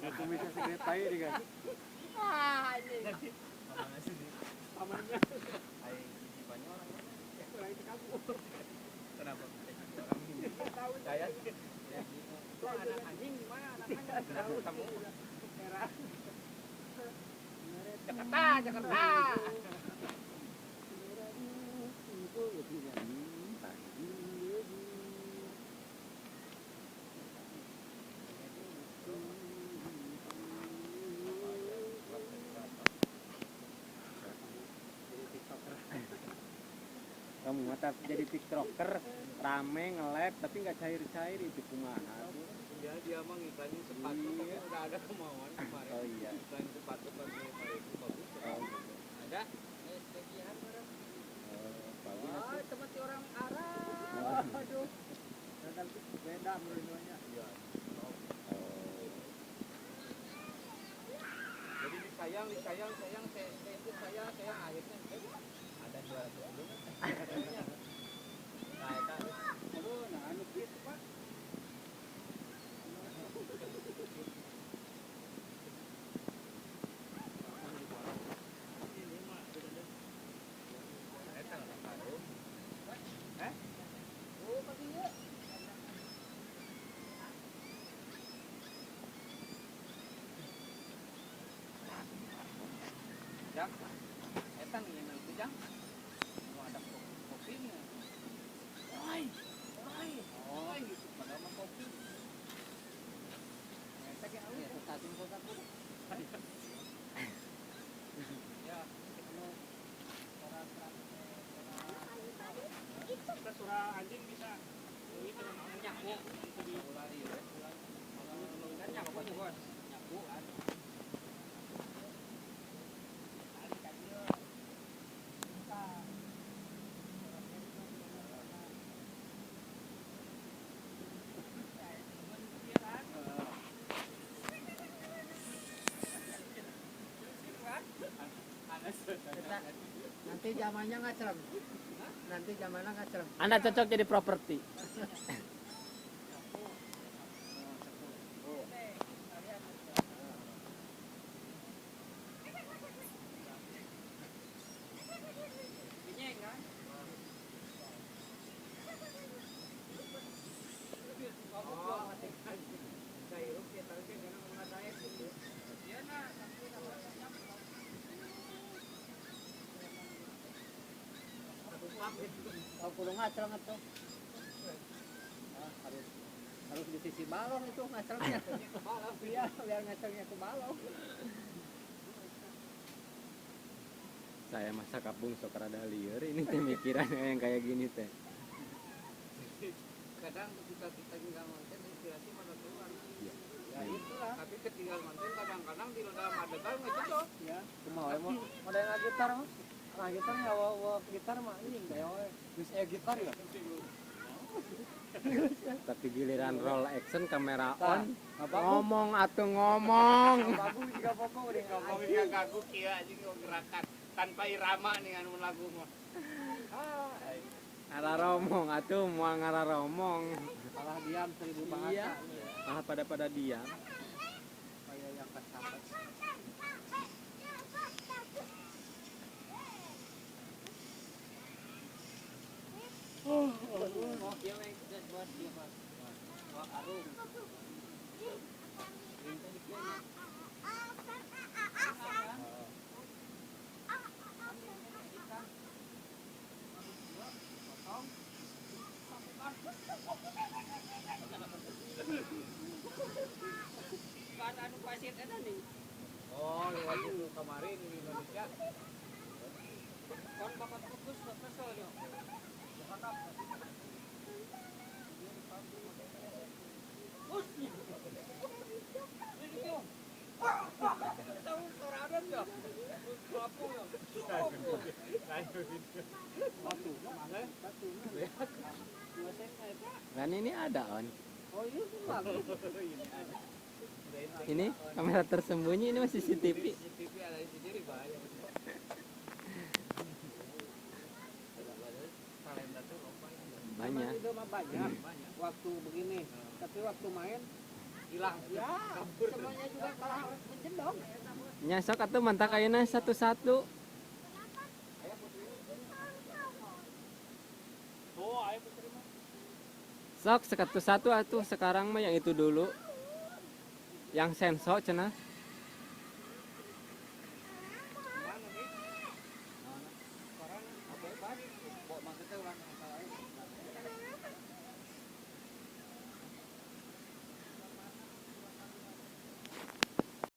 Aku bisa segede tai di kan. Jadi mana sih di Amannya. ai di banyak orang. Orang itu kamu. Kenapa? Orang ini. Saya Itu anak anjing gimana anaknya? Tahu kamu merah. Jakarta, Jakarta. Kamu mata jadi tiktoker rame nge-live tapi nggak cair-cair itu kumaha? Ya dia mah ngiklanin sepatu tapi udah ada kemauan kemarin. Oh iya. Iklanin sepatu pagi hari itu bagus. Oh, Ada sebagian barang. bagus. Oh, tempat orang Arab. Aduh. Dan beda menurutnya. Iya. Jadi disayang, saya itu sayang akhirnya ada 200 dulu. Nah, eta Nah, anu gitu, Pak. eta nggak tahu. Oh, pagi ya. Jang, eta nih nanti jang. Mau ada kopinya. Oi, gitu. Padahal mah kopi. Eta ge awi satu kotak. Ya, Kita surah anjing bisa. Ini nyaku. Lari ya. Kan nyaku nih, Bos. Nyaku kan. Nanti zamannya ngacrem. Nanti zamannya ngacrem. Anda cocok jadi properti. Pinyeng kan? Oh, kayak oke, tapi kan jangan mengadai itu. Iya nah, Oh, kudu ngacrem atuh. Harus di sisi balong itu ngacremnya. Iya, biar ngacremnya ke balong. Saya masa kapung sok rada lieur ini teh mikirannya yang kayak gini teh. kadang ketika kita tinggal manten inspirasi mana keluar. Iya. Ya itulah. Tapi ketinggal manten kadang-kadang di dalam adegan nggak cocok. Ya, kumaha mau ada yang gitar mah. Nah, gitar nyawa gitar mah ini kayak we. Geus gitar ya. Tapi giliran roll action kamera Tah, on apa? ngomong atuh ngomong. Bagus juga pokok udah Ngomong dia kaku kia anjing gerakan tanpa irama nih anu lagu mah. Ngararomong atuh moal ngararomong. Salah diam 1000 bahasa. Iya. Malah pada diam. Kayak yang kesampet. Oh, dia main kerja buat dia mas. Wah, arum. Minta dikena. Kan anu pasien eta nih. Oh, lewat itu kemarin di Indonesia. Kon bakat fokus kesel yo. Kan ini ada on. Oh iya, bagus. Ini kamera tersembunyi ini masih CCTV. CCTV ada di sini bahaya. Talenta tuh apa ya? Banyak. Itu mah banyak. Waktu begini, tapi waktu main hilang. Ya, semuanya juga kalah mencendong. Nyasok atuh mantak ayeuna satu-satu. Oh, ayo putri mah. Sok satu-satu atuh sekarang mah yang itu dulu. Yang sensor cenah.